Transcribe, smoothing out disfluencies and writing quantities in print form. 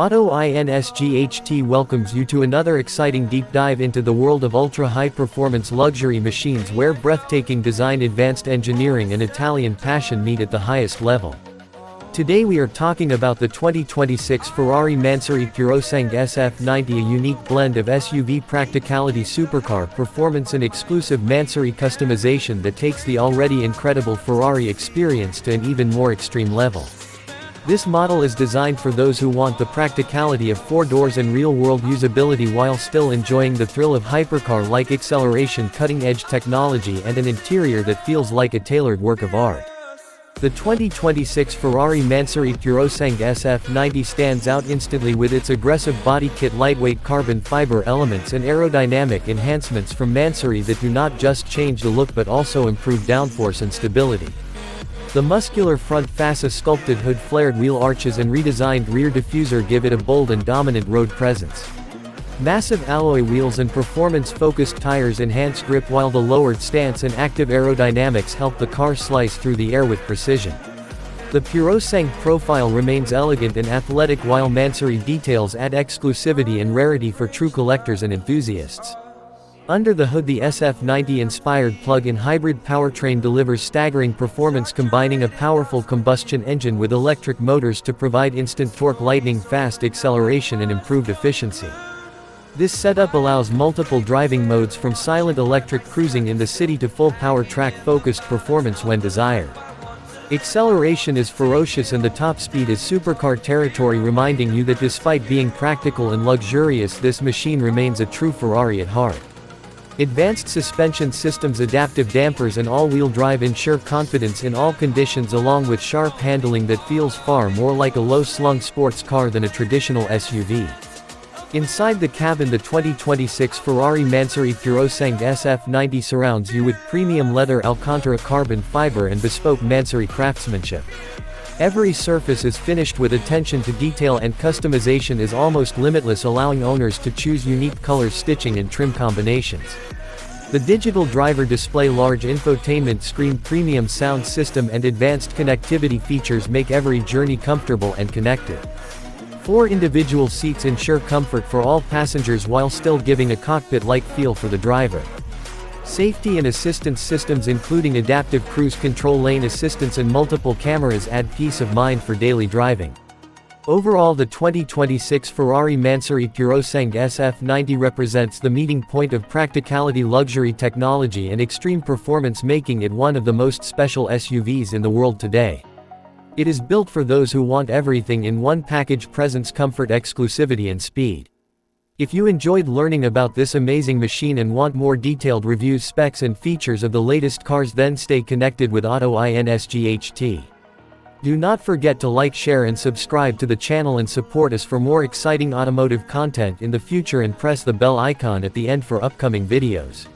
Auto INSGHT welcomes you to another exciting deep dive into the world of ultra-high-performance luxury machines where breathtaking design, advanced engineering and Italian passion meet at the highest level. Today we are talking about the 2026 Ferrari Mansory Purosangue SF90, a unique blend of SUV practicality, supercar performance and exclusive Mansory customization that takes the already incredible Ferrari experience to an even more extreme level. This model is designed for those who want the practicality of 4 doors and real-world usability while still enjoying the thrill of hypercar-like acceleration, cutting-edge technology and an interior that feels like a tailored work of art. The 2026 Ferrari Mansory Purosangue SF90 stands out instantly with its aggressive body kit, lightweight carbon fiber elements and aerodynamic enhancements from Mansory that do not just change the look but also improve downforce and stability. The muscular front fascia, sculpted hood, flared wheel arches and redesigned rear diffuser give it a bold and dominant road presence. Massive alloy wheels and performance-focused tires enhance grip while the lowered stance and active aerodynamics help the car slice through the air with precision. The Purosangue profile remains elegant and athletic while Mansory details add exclusivity and rarity for true collectors and enthusiasts. Under the hood, the SF90-inspired plug-in hybrid powertrain delivers staggering performance, combining a powerful combustion engine with electric motors to provide instant torque, lightning-fast acceleration and improved efficiency. This setup allows multiple driving modes, from silent electric cruising in the city to full power track-focused performance when desired. Acceleration is ferocious and the top speed is supercar territory, reminding you that despite being practical and luxurious, this machine remains a true Ferrari at heart. Advanced suspension systems, adaptive dampers and all-wheel drive ensure confidence in all conditions, along with sharp handling that feels far more like a low-slung sports car than a traditional SUV. Inside the cabin, the 2026 Ferrari Mansory Purosangue SF90 surrounds you with premium leather, Alcantara carbon fiber and bespoke Mansory craftsmanship. Every surface is finished with attention to detail and customization is almost limitless, allowing owners to choose unique colors, stitching and trim combinations. The digital driver display, large infotainment screen, premium sound system and advanced connectivity features make every journey comfortable and connected. 4 individual seats ensure comfort for all passengers while still giving a cockpit-like feel for the driver. Safety and assistance systems including adaptive cruise control, lane assistance and multiple cameras add peace of mind for daily driving. Overall, the 2026 Ferrari Mansory Purosangue SF90 represents the meeting point of practicality, luxury, technology and extreme performance, making it one of the most special SUVs in the world today. It is built for those who want everything in one package: presence, comfort, exclusivity and speed. If you enjoyed learning about this amazing machine and want more detailed reviews, specs and features of the latest cars, then stay connected with Auto INSGHT. Do not forget to like, share and subscribe to the channel and support us for more exciting automotive content in the future, and press the bell icon at the end for upcoming videos.